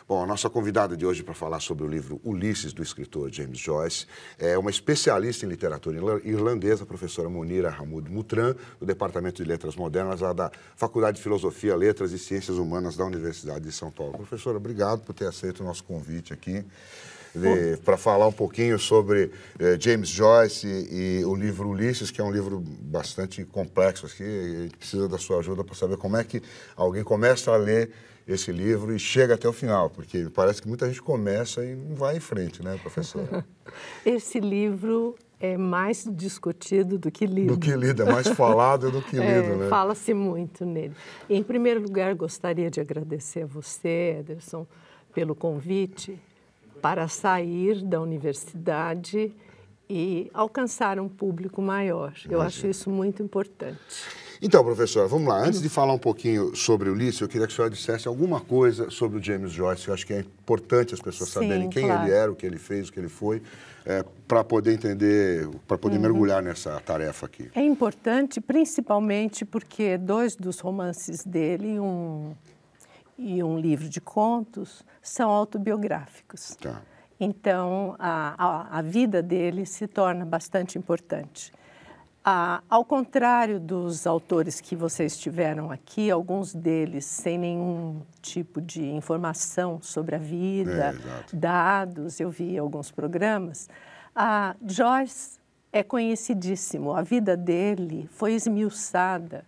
Bom, a nossa convidada de hoje para falar sobre o livro Ulisses, do escritor James Joyce, é uma especialista em literatura irlandesa, a professora Monira Hamoud Mutran, do Departamento de Letras Modernas, lá da Faculdade de Filosofia, Letras e Ciências Humanas da Universidade de São Paulo. Professora, obrigado por ter aceito o nosso convite aqui para falar um pouquinho sobre James Joyce e o livro Ulisses, que é um livro bastante complexo aqui, e a gente precisa da sua ajuda para saber como é que alguém começa a ler esse livro e chega até o final, porque parece que muita gente começa e não vai em frente, né, professora? Esse livro é mais discutido do que lido. Do que lido, é mais falado do que lido, né? Fala-se muito nele. Em primeiro lugar, gostaria de agradecer a você, Ederson, pelo convite para sair da universidade e alcançar um público maior. Eu acho isso muito importante. Então, professora, vamos lá. Antes de falar um pouquinho sobre o Ulisses, eu queria que a senhora dissesse alguma coisa sobre o James Joyce. Eu acho que é importante as pessoas saberem quem ele era, o que ele fez, o que ele foi, para poder entender, para poder mergulhar nessa tarefa aqui. É importante, principalmente porque dois dos romances dele e um livro de contos são autobiográficos. Tá. Então, a vida dele se torna bastante importante. Ao contrário dos autores que vocês tiveram aqui, alguns deles sem nenhum tipo de informação sobre a vida, dados, eu vi alguns programas, Joyce é conhecidíssimo. A vida dele foi esmiuçada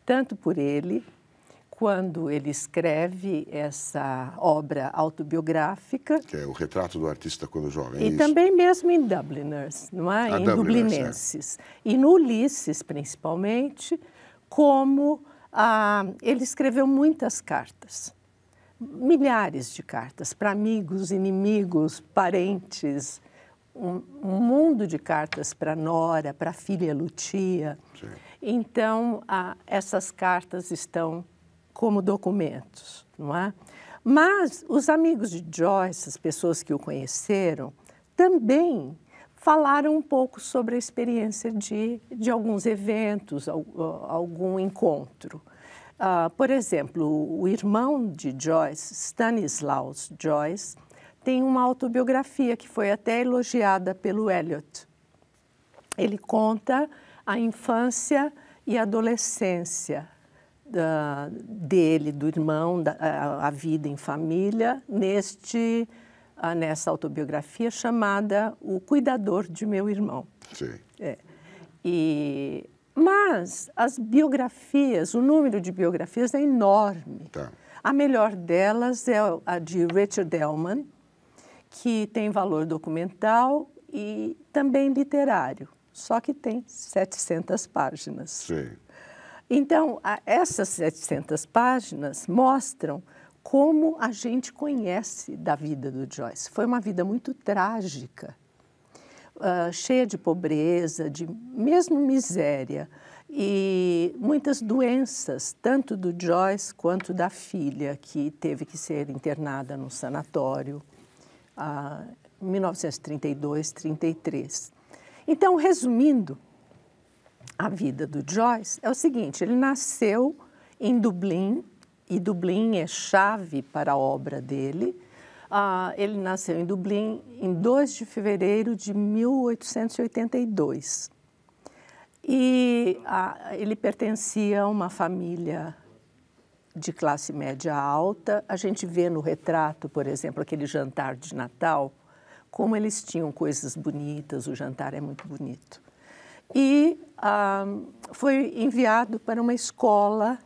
tanto por ele, quando ele escreve essa obra autobiográfica. Que é o retrato do artista quando jovem. E também mesmo em Dubliners, não é? Em Dublinenses. E no Ulisses, principalmente, como ele escreveu muitas cartas. Milhares de cartas para amigos, inimigos, parentes. Um mundo de cartas para Nora, para a filha Lucia. Sim. Então, essas cartas estão como documentos, não é? Mas os amigos de Joyce, as pessoas que o conheceram, também falaram um pouco sobre a experiência de alguns eventos, algum encontro. Por exemplo, o irmão de Joyce, Stanislaus Joyce, tem uma autobiografia que foi até elogiada pelo Eliot. Ele conta a infância e a adolescência dele, do irmão, a vida em família, nessa autobiografia chamada O Cuidador de Meu Irmão. Sim. Mas as biografias, o número de biografias é enorme. Tá. A melhor delas é a de Richard Ellman, que tem valor documental e também literário, só que tem 700 páginas. Sim. Então, essas 700 páginas mostram como a gente conhece da vida do Joyce. Foi uma vida muito trágica, cheia de pobreza, de mesmo miséria, e muitas doenças, tanto do Joyce quanto da filha, que teve que ser internada no sanatório em 1932, 33. Então, resumindo, a vida do Joyce é o seguinte: ele nasceu em Dublin, e Dublin é chave para a obra dele. Ele nasceu em Dublin em 2 de fevereiro de 1882. E ele pertencia a uma família de classe média alta. A gente vê no retrato, por exemplo, aquele jantar de Natal, como eles tinham coisas bonitas, o jantar é muito bonito. E foi enviado para uma escola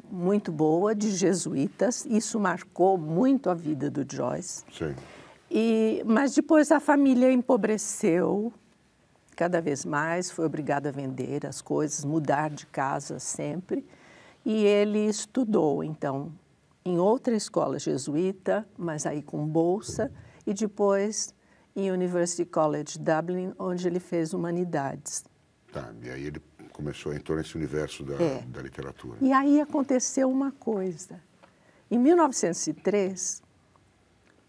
muito boa de jesuítas. Isso marcou muito a vida do Joyce. Sim. Mas depois a família empobreceu cada vez mais, foi obrigado a vender as coisas, mudar de casa sempre. E ele estudou, então, em outra escola jesuíta, mas aí com bolsa, e depois em University College Dublin, onde ele fez humanidades. Tá, e aí ele entrou nesse universo da literatura. E aí aconteceu uma coisa. Em 1903,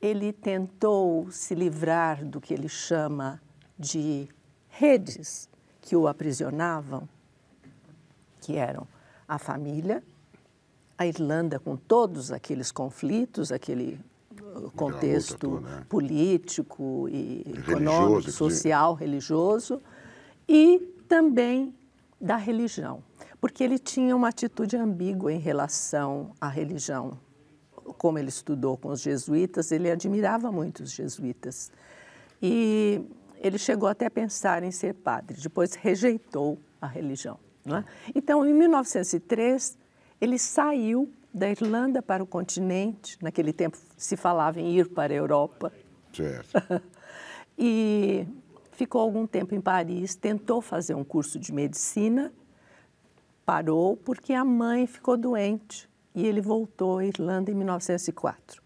ele tentou se livrar do que ele chama de redes que o aprisionavam, que eram a família, a Irlanda com todos aqueles conflitos, aquele contexto toda, né? político e Religioso, econômico, social, religioso, e também da religião, porque ele tinha uma atitude ambígua em relação à religião. Como ele estudou com os jesuítas, ele admirava muito os jesuítas. E ele chegou até a pensar em ser padre, depois rejeitou a religião, não é? Então, em 1903, ele saiu da Irlanda para o continente. Naquele tempo se falava em ir para a Europa. Certo. E ficou algum tempo em Paris, tentou fazer um curso de medicina, parou porque a mãe ficou doente e ele voltou à Irlanda em 1904.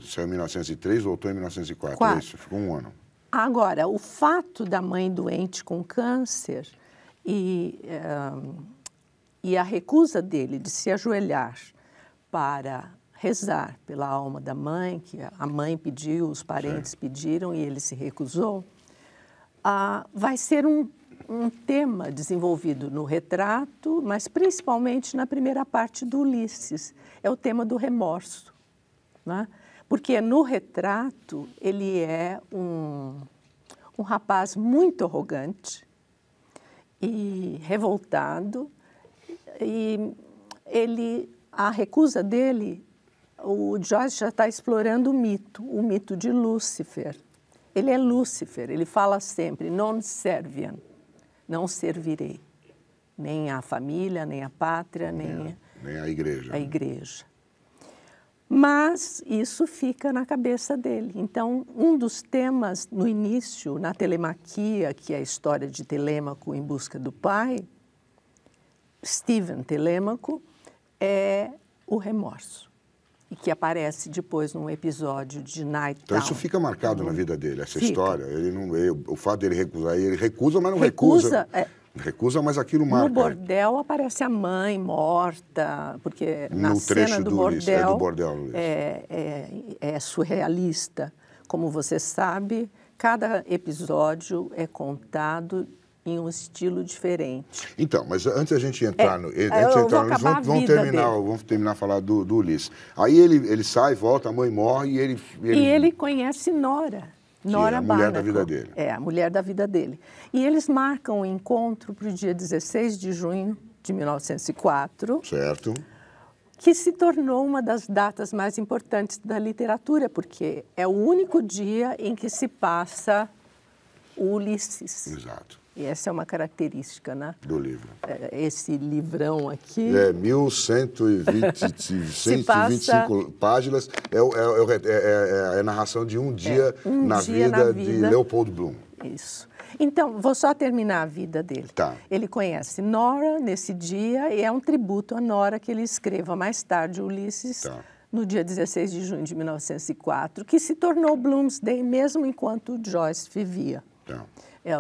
Saiu em 1903, voltou em 1904, é isso? Ficou um ano. Agora, o fato da mãe doente com câncer e a recusa dele de se ajoelhar para rezar pela alma da mãe, que a mãe pediu, os parentes pediram e ele se recusou, vai ser um tema desenvolvido no retrato, mas principalmente na primeira parte do Ulisses. É o tema do remorso, né? Porque no retrato ele é um rapaz muito arrogante e revoltado, e a recusa dele, o Joyce já está explorando o mito de Lúcifer. Ele é Lúcifer, ele fala sempre, non serviam, não servirei, nem a família, nem a pátria, nem a igreja. A igreja. Mas isso fica na cabeça dele. Então, um dos temas no início, na Telemaquia, que é a história de Telêmaco em busca do pai, Stephen Telêmaco, é o remorso. E que aparece depois num episódio de Night Então, Town. isso fica marcado na vida dele, essa Fica. história. O fato dele recusar, ele recusa, mas não recusa. Recusa, mas aquilo marca. No bordel aparece a mãe morta, porque na no cena trecho do Ulisses, bordel, do bordel Ulisses. é surrealista. Como você sabe, cada episódio é contado em um estilo diferente. Então, mas antes a gente entrar no... Vamos terminar a falar do Ulisses. Aí ele sai, volta, a mãe morre e ele... E ele conhece Nora. Nora é a mulher da Barnacle. vida dele. É, a mulher da vida dele. E eles marcam o encontro para o dia 16 de junho de 1904. Certo. Que se tornou uma das datas mais importantes da literatura, porque é o único dia em que se passa o Ulisses. Exato. E essa é uma característica, né? Do livro. Esse livrão aqui... 1.125 páginas. É a narração de um dia, na vida de Leopold Bloom. Isso. Então, vou só terminar a vida dele. Tá. Ele conhece Nora nesse dia e é um tributo a Nora que ele escreva mais tarde, Ulisses, no dia 16 de junho de 1904, que se tornou Bloomsday mesmo enquanto Joyce vivia. Tá.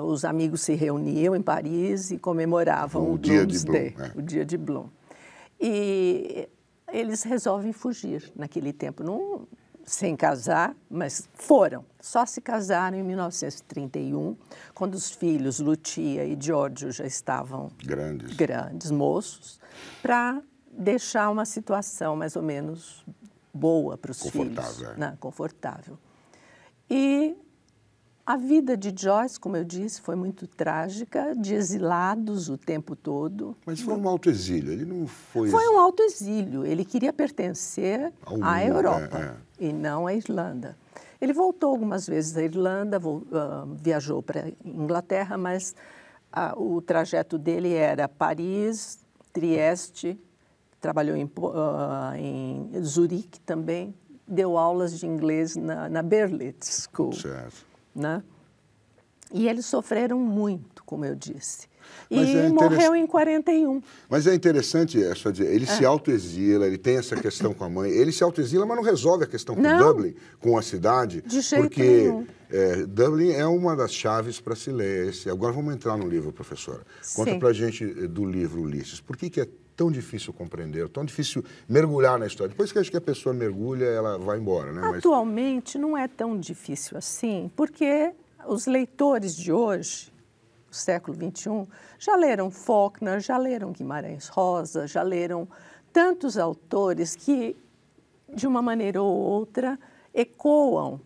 Os amigos se reuniam em Paris e comemoravam o Bloomsday, o dia de Bloom. E eles resolvem fugir naquele tempo, sem casar, mas só se casaram em 1931, quando os filhos Lucia e Giorgio já estavam grandes moços, para deixar uma situação mais ou menos boa para os filhos. Confortável. E a vida de Joyce, como eu disse, foi muito trágica, de exilados o tempo todo. Mas foi um autoexílio, ele não foi... Foi um autoexílio, ele queria pertencer à Europa e não à Irlanda. Ele voltou algumas vezes à Irlanda, viajou para a Inglaterra, mas o trajeto dele era Paris, Trieste, trabalhou em Zurique também, deu aulas de inglês na Berlitz School. Certo. Né? E eles sofreram muito, como eu disse. E morreu em 41. Mas é interessante, ele se autoexila, ele tem essa questão com a mãe. Ele se autoexila, mas não resolve a questão com Dublin, com a cidade. De jeito nenhum. Dublin é uma das chaves para se ler. Agora vamos entrar no livro, professora. Conta para a gente do livro Ulisses. Por que é tão difícil compreender, tão difícil mergulhar na história? Depois que acho que a pessoa mergulha, ela vai embora, né? Atualmente não é tão difícil assim, porque os leitores de hoje, do século XXI, já leram Faulkner, já leram Guimarães Rosa, já leram tantos autores que, de uma maneira ou outra, ecoam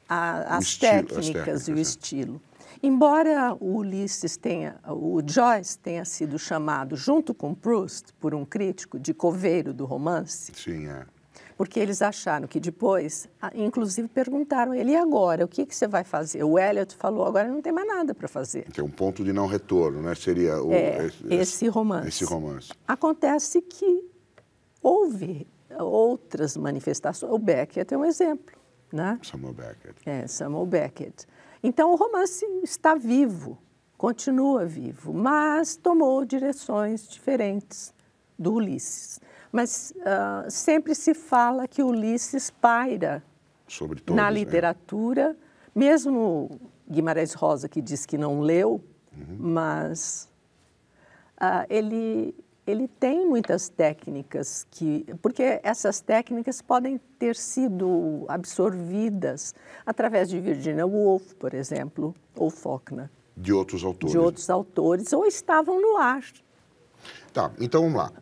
as técnicas e o estilo. Embora o Joyce tenha sido chamado, junto com Proust, por um crítico, de coveiro do romance. Sim, é. Porque eles acharam que depois, inclusive perguntaram a ele, e agora, o que você vai fazer? O Eliot falou, agora não tem mais nada para fazer. Tem um ponto de não retorno, né? Seria esse romance. Esse romance. Acontece que houve outras manifestações. O Beckett é um exemplo, né? Samuel Beckett. Samuel Beckett. Então, o romance está vivo, continua vivo, mas tomou direções diferentes do Ulisses. Mas sempre se fala que Ulisses paira sobre todos, na literatura, mesmo Guimarães Rosa, que diz que não leu, mas ele tem muitas técnicas, porque essas técnicas podem ter sido absorvidas através de Virginia Woolf, por exemplo, ou Faulkner. De outros autores. De outros autores, ou estavam no ar. Tá, então vamos lá.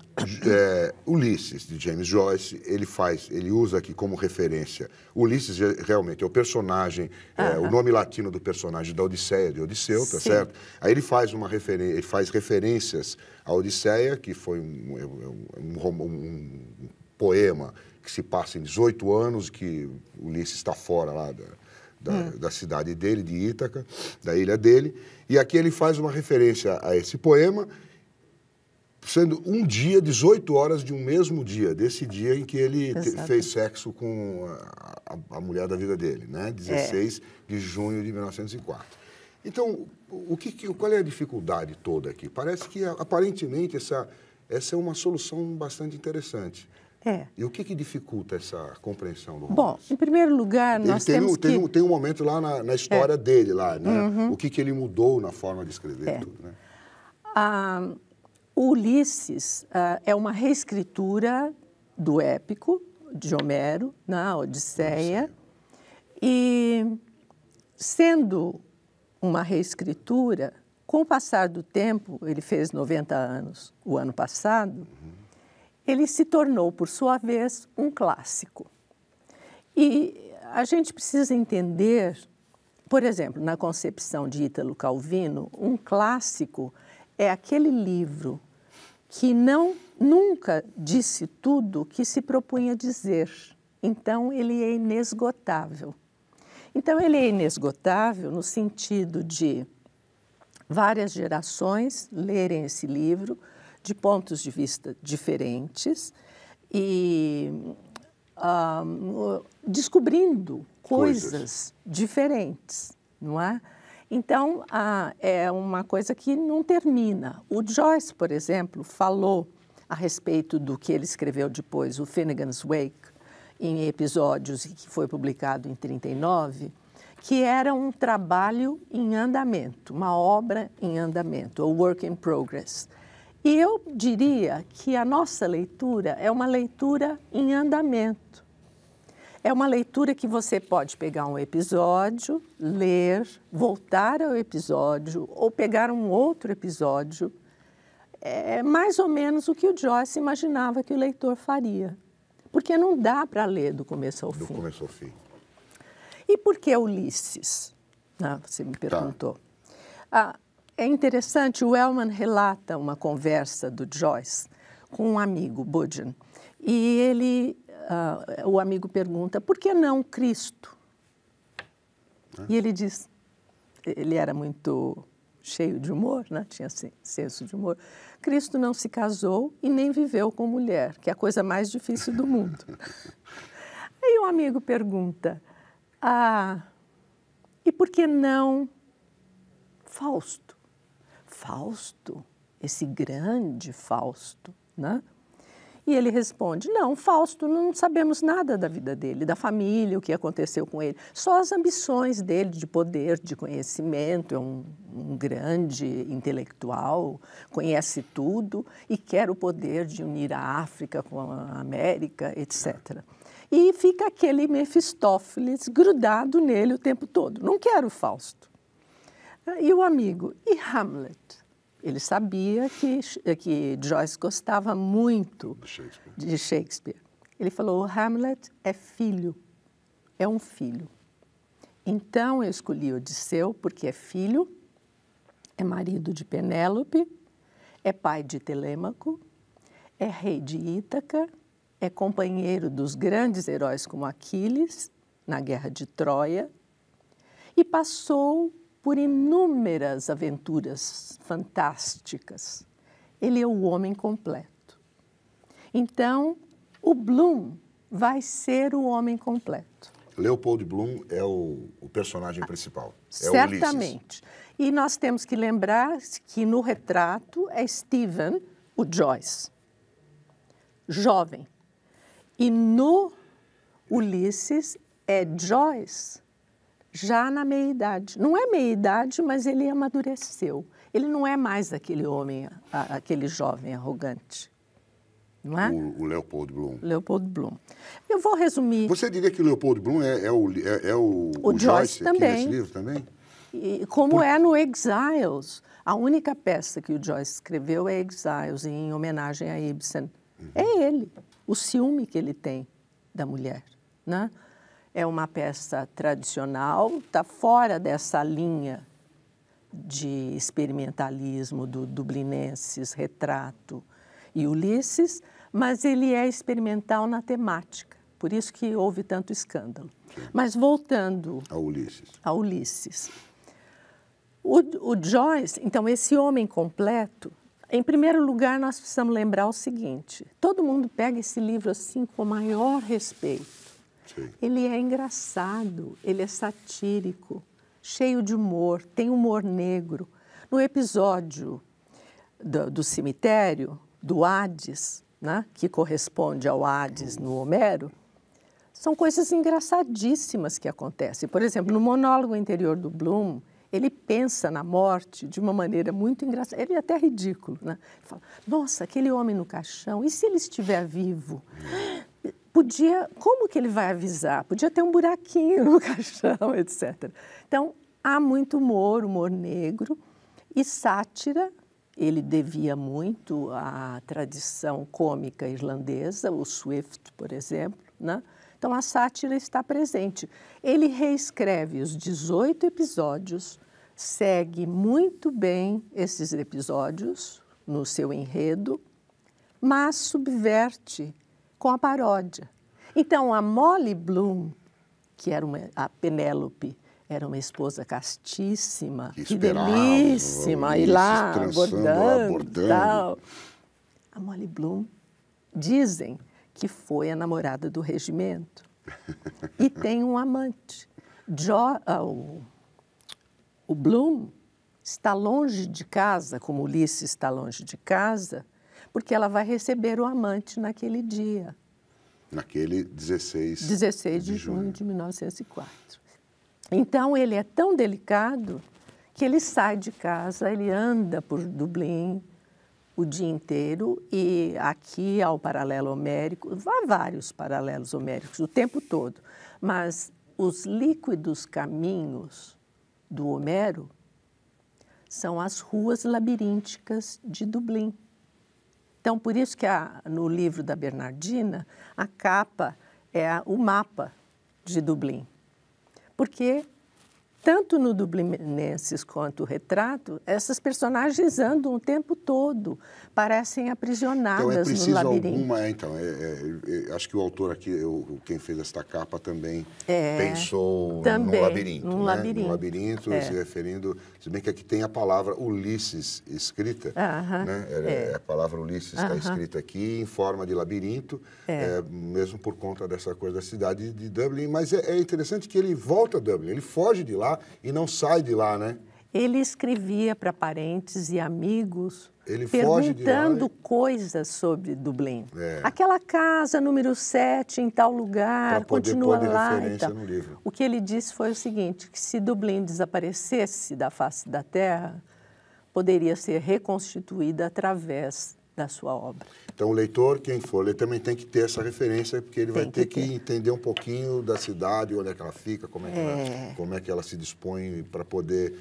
Ulisses, de James Joyce, ele usa aqui como referência. Ulisses realmente é o personagem, o nome latino do personagem da Odisseia, de Odisseu, tá certo? Aí ele faz ele faz referências à Odisseia, que foi um poema que se passa em 18 anos, que Ulisses está fora lá da cidade dele, de Ítaca, da ilha dele. E aqui ele faz uma referência a esse poema, sendo um dia, 18 horas de um mesmo dia, desse dia em que ele fez sexo com a mulher da vida dele, né? 16 de junho de 1904. Então, qual é a dificuldade toda aqui? Parece que, aparentemente, essa é uma solução bastante interessante. E o que dificulta essa compreensão do romance? Bom, em primeiro lugar, nós temos que... Tem um momento lá na história dele, lá, né? O que ele mudou na forma de escrever tudo, né? O Ulisses é uma reescritura do épico de Homero, na Odisseia, e sendo uma reescritura, com o passar do tempo, ele fez 90 anos o ano passado, ele se tornou, por sua vez, um clássico. E a gente precisa entender, por exemplo, na concepção de Ítalo Calvino, um clássico é aquele livro que nunca disse tudo que se propunha dizer. Então, ele é inesgotável. Então, ele é inesgotável no sentido de várias gerações lerem esse livro de pontos de vista diferentes e descobrindo coisas diferentes, não é? Então, é uma coisa que não termina. O Joyce, por exemplo, falou a respeito do que ele escreveu depois, o Finnegan's Wake, em episódios, que foi publicado em 1939, que era um trabalho em andamento, uma obra em andamento, ou work in progress. E eu diria que a nossa leitura é uma leitura em andamento. É uma leitura que você pode pegar um episódio, ler, voltar ao episódio ou pegar um outro episódio. É mais ou menos o que o Joyce imaginava que o leitor faria. Porque não dá para ler do começo ao fim. Do começo ao fim. E por que Ulisses? Você me perguntou. É interessante, o Ellman relata uma conversa do Joyce com um amigo, Budgeon, e o amigo pergunta, por que não Cristo? E ele diz, ele era muito cheio de humor, né? Tinha senso de humor, Cristo não se casou e nem viveu com mulher, que é a coisa mais difícil do mundo. Aí o amigo pergunta, e por que não Fausto? Fausto, esse grande Fausto, né? E ele responde, não, Fausto, não sabemos nada da vida dele, da família, o que aconteceu com ele. Só as ambições dele de poder, de conhecimento, é um grande intelectual, conhece tudo e quer o poder de unir a África com a América, etc. E fica aquele Mefistófeles grudado nele o tempo todo. Não quero Fausto. E o amigo, e Hamlet? Ele sabia que Joyce gostava muito de Shakespeare. Ele falou, o Hamlet é filho, é um filho. Então, eu escolhi Odisseu porque é filho, é marido de Penélope, é pai de Telêmaco, é rei de Ítaca, é companheiro dos grandes heróis como Aquiles, na Guerra de Troia, e passou por inúmeras aventuras fantásticas. Ele é o homem completo. Então, o Bloom vai ser o homem completo. Leopold Bloom é o personagem principal. É certamente. O Ulisses. E nós temos que lembrar que no retrato é Stephen, o Joyce, jovem. E no Ulisses é Joyce, já na meia-idade. Não é meia-idade, mas ele amadureceu. Ele não é mais aquele homem, aquele jovem arrogante. Não é? O Leopold Bloom. Leopold Bloom. Eu vou resumir. Você diria que o Leopold Bloom é o Joyce aqui também. nesse livro também? E como é no Exiles. A única peça que o Joyce escreveu é Exiles, em homenagem a Ibsen. É ele, o ciúme que ele tem da mulher, né? É uma peça tradicional, está fora dessa linha de experimentalismo do Dublinenses, Retrato e Ulisses, mas ele é experimental na temática, por isso que houve tanto escândalo. Sim. Mas voltando a Ulisses. O Joyce, então, esse homem completo, em primeiro lugar, nós precisamos lembrar o seguinte, todo mundo pega esse livro assim com o maior respeito. Sim. Ele é engraçado, ele é satírico, cheio de humor, tem humor negro. No episódio do cemitério, do Hades, né, que corresponde ao Hades no Homero, são coisas engraçadíssimas que acontecem. Por exemplo, no monólogo interior do Bloom, ele pensa na morte de uma maneira muito engraçada. Ele é até ridículo, né? Ele fala, nossa, aquele homem no caixão, e se ele estiver vivo? Como que ele vai avisar? Podia ter um buraquinho no caixão, etc. Então, há muito humor negro e sátira. Ele devia muito à tradição cômica irlandesa, o Swift, por exemplo, né? Então, a sátira está presente. Ele reescreve os 18 episódios, segue muito bem esses episódios no seu enredo, mas subverte com a paródia. Então, a Molly Bloom, que era a Penélope, era uma esposa castíssima, fidelíssima, e lá abordando. Tal. A Molly Bloom, dizem que foi a namorada do regimento e tem um amante. O Bloom está longe de casa, como Ulisses está longe de casa, porque ela vai receber o amante naquele dia. Naquele 16 de junho de 1904. Então, ele é tão delicado que ele sai de casa, ele anda por Dublin o dia inteiro e aqui há o paralelo homérico, há vários paralelos homéricos o tempo todo, mas os líquidos caminhos do Homero são as ruas labirínticas de Dublin. Então, por isso que no livro da Bernardina, a capa é o mapa de Dublin. Porque, tanto no Dublinenses quanto o Retrato, essas personagens andam o tempo todo, parecem aprisionadas no labirinto. Acho que o autor aqui, quem fez esta capa também pensou no labirinto. No labirinto, se referindo, se bem que aqui tem a palavra Ulisses escrita, né? A palavra Ulisses está escrita aqui em forma de labirinto, mesmo por conta dessa coisa da cidade de Dublin, mas é interessante que ele volta a Dublin, ele foge de lá e não sai de lá, né? Ele escrevia para parentes e amigos, ele perguntando coisas sobre Dublin. Aquela casa, número 7, em tal lugar, continua lá. No livro. O que ele disse foi o seguinte, que se Dublin desaparecesse da face da terra, poderia ser reconstituída através da sua obra. Então, o leitor, quem for, ele também tem que ter essa referência, porque ele vai ter que entender um pouquinho da cidade, onde é que ela fica, como é que ela se dispõe para poder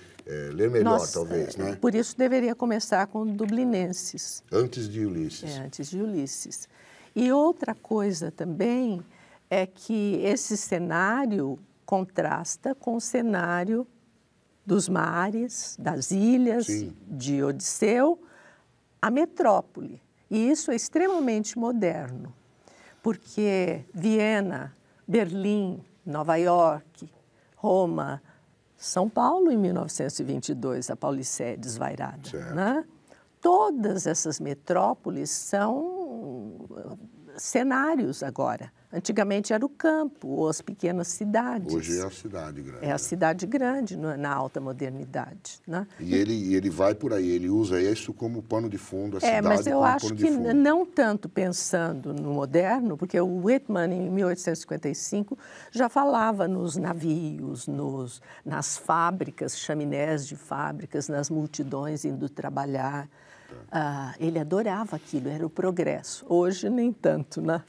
ler melhor, talvez, né? Por isso, deveria começar com Dublinenses. Antes de Ulisses. Antes de Ulisses. E outra coisa também é que esse cenário contrasta com o cenário dos mares, das ilhas, Sim. de Odisseu, a metrópole. E isso é extremamente moderno, porque Viena, Berlim, Nova York, Roma, São Paulo, em 1922, a Paulicéia desvairada, né? Todas essas metrópoles são cenários agora. Antigamente era o campo, ou as pequenas cidades. Hoje é a cidade grande. É a cidade grande na alta modernidade, né? E ele vai por aí, ele usa isso como pano de fundo, a cidade mas eu como acho pano que de fundo. não tanto pensando no moderno, porque o Whitman, em 1855, já falava nos navios, nas fábricas, chaminés de fábricas, nas multidões indo trabalhar. Ele adorava aquilo, era o progresso. Hoje, nem tanto, né?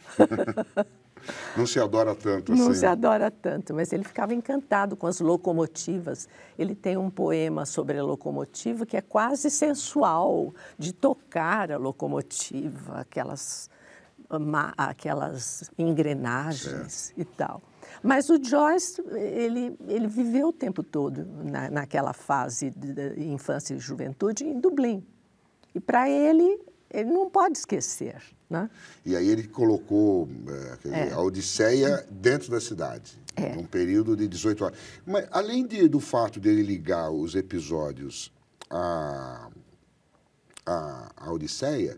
Não se adora tanto assim. Não se adora tanto, mas ele ficava encantado com as locomotivas. Ele tem um poema sobre a locomotiva que é quase sensual, de tocar a locomotiva, aquelas engrenagens e tal. Mas o Joyce, ele viveu o tempo todo naquela fase de infância e juventude em Dublin. E para ele não pode esquecer, né? E aí ele colocou a Odisseia dentro da cidade, num período de 18 horas. Mas além do fato dele ligar os episódios à Odisseia,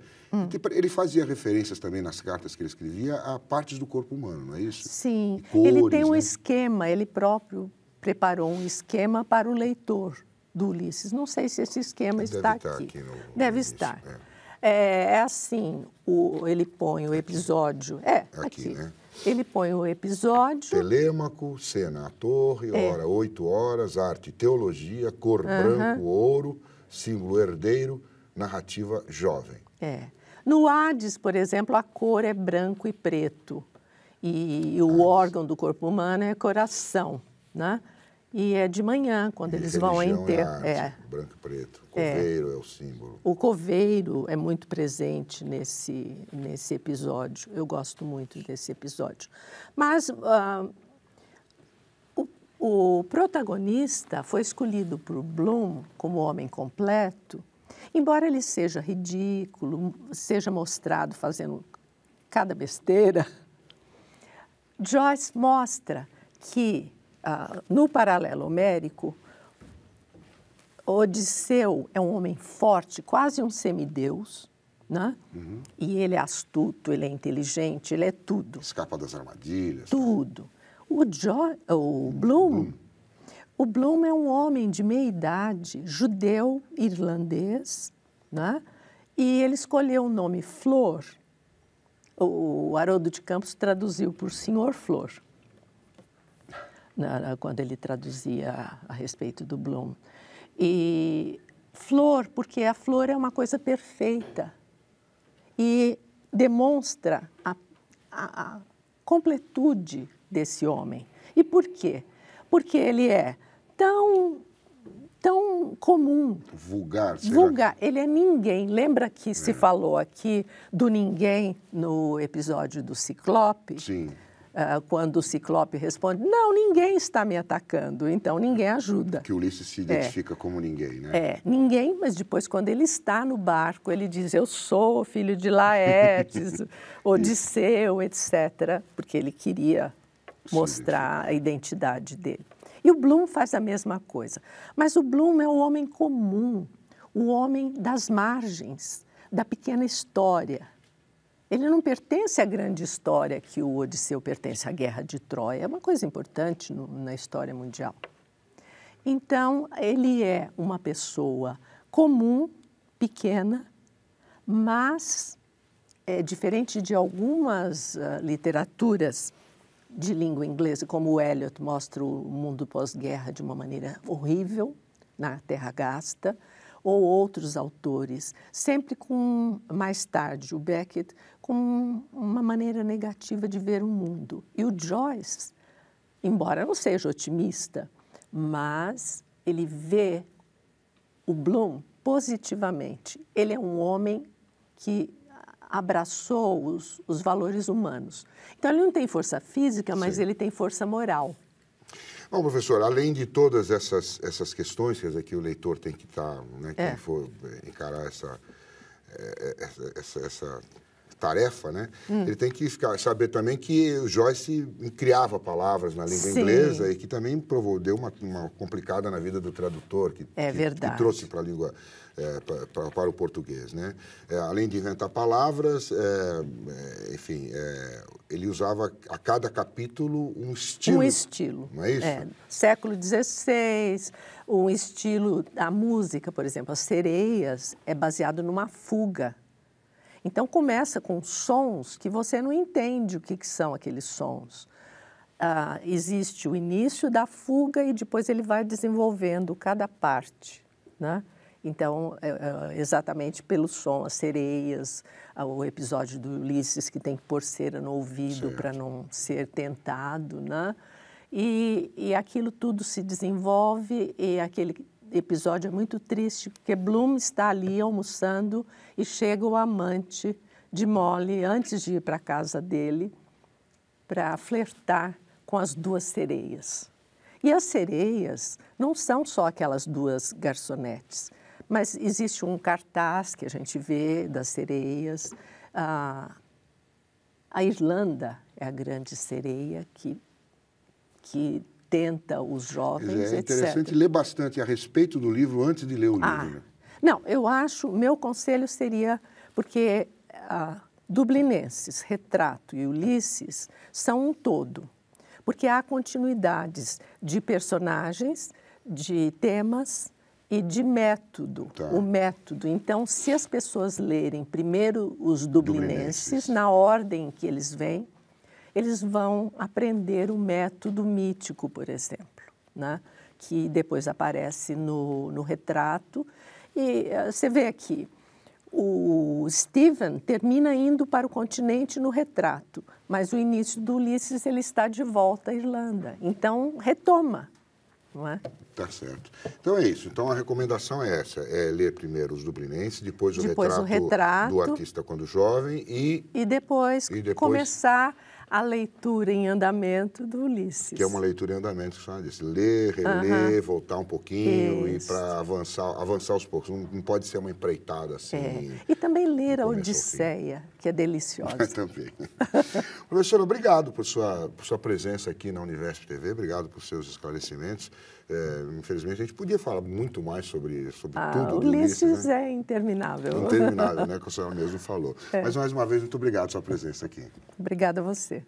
ele fazia referências também nas cartas que ele escrevia a partes do corpo humano, não é isso? Sim, cores, ele tem um né? esquema, ele próprio preparou um esquema para o leitor do Ulisses. Não sei se esse esquema está aqui. Deve estar. É assim, ele põe o episódio... aqui. Né? Ele põe o episódio... Telêmaco, cena, a torre, hora, 8 horas, arte, teologia, cor branco, ouro, símbolo herdeiro, narrativa jovem. No Hades, por exemplo, a cor é branco e preto. E o órgão do corpo humano é coração, né? E é de manhã, quando eles vão ao enterro. Branco e preto. Coveiro é o símbolo. O coveiro é muito presente nesse episódio. Eu gosto muito desse episódio. Mas o protagonista foi escolhido por Bloom como homem completo, embora ele seja ridículo, seja mostrado fazendo cada besteira. Joyce mostra que no paralelo homérico, Odisseu é um homem forte, quase um semideus, né? E ele é astuto, ele é inteligente, ele é tudo. Escapa das armadilhas. Tudo. O Bloom é um homem de meia idade, judeu, irlandês, né? E ele escolheu o nome Flor. O Haroldo de Campos traduziu por Senhor Flor, quando ele traduzia a respeito do Bloom. E flor, porque a flor é uma coisa perfeita e demonstra a completude desse homem. E por quê? Porque ele é tão comum. Vulgar. Vulgar. Ele é ninguém. Lembra que se falou aqui do ninguém no episódio do Ciclope? Sim. Quando o Ciclope responde, não, ninguém está me atacando, então ninguém ajuda. Que Ulisses se identifica como ninguém, né? Ninguém, mas depois, quando ele está no barco, ele diz, eu sou filho de Laertes, Odisseu, etc., porque ele queria mostrar a identidade dele. E o Bloom faz a mesma coisa. Mas o Bloom é o homem comum, o homem das margens, da pequena história. Ele não pertence à grande história que o Odisseu pertence à Guerra de Troia. É uma coisa importante na história mundial. Então, ele é uma pessoa comum, pequena, mas diferente de algumas literaturas de língua inglesa, como o Eliot mostra o mundo pós-guerra de uma maneira horrível, na Terra Gasta, ou outros autores, sempre com, mais tarde, o Beckett, com uma maneira negativa de ver o mundo. E o Joyce, embora não seja otimista, mas ele vê o Bloom positivamente. Ele é um homem que abraçou os valores humanos. Então, ele não tem força física, mas ele tem força moral. Bom, professor, além de todas essas questões, quer dizer, que o leitor tem que estar, né, quem for encarar essa tarefa, né, ele tem que saber também que o Joyce criava palavras na língua inglesa e que também deu uma complicada na vida do tradutor, que trouxe para a língua, para o português, né? Além de inventar palavras, enfim, ele usava a cada capítulo um estilo. Um estilo. Não é isso? Século XVI, um estilo, a música, por exemplo, As Sereias, é baseado numa fuga. Então, começa com sons que você não entende o que são aqueles sons. Existe o início da fuga e depois ele vai desenvolvendo cada parte, né? Então, exatamente pelo som, As Sereias, o episódio do Ulisses, que tem que pôr cera no ouvido para não ser tentado, né? E aquilo tudo se desenvolve e aquele episódio é muito triste, porque Bloom está ali almoçando e chega o amante de Molly, antes de ir para a casa dele, para flertar com as duas sereias. E as sereias não são só aquelas duas garçonetes, mas existe um cartaz que a gente vê das sereias. A Irlanda é a grande sereia que tenta os jovens, etc. É interessante ler bastante a respeito do livro antes de ler o livro. Né? Não, eu acho, meu conselho seria, porque Dublinenses, Retrato e Ulisses são um todo, porque há continuidades de personagens, de temas e de método, o método. Então, se as pessoas lerem primeiro os dublinenses, na ordem que eles vêm, eles vão aprender o método mítico, por exemplo, né? Que depois aparece no Retrato. E você vê aqui, o Stephen termina indo para o continente no Retrato, mas o início do Ulisses ele está de volta à Irlanda. Então, retoma, não é? Tá certo. Então é isso. Então a recomendação é essa, é ler primeiro os dublinenses, depois o retrato do artista quando jovem e depois começar a leitura em andamento do Ulisses. Que é uma leitura em andamento, que você disse. Ler, reler, voltar um pouquinho e para avançar aos poucos. Não pode ser uma empreitada assim. E também ler a Odisseia, que é deliciosa. Também. Professor, obrigado por sua presença aqui na Univesp TV, obrigado por seus esclarecimentos. Infelizmente, a gente podia falar muito mais sobre tudo do Ulisses, né? É interminável. Interminável, né? Que o senhor mesmo falou. Mas, mais uma vez, muito obrigado pela sua presença aqui. Obrigada a você.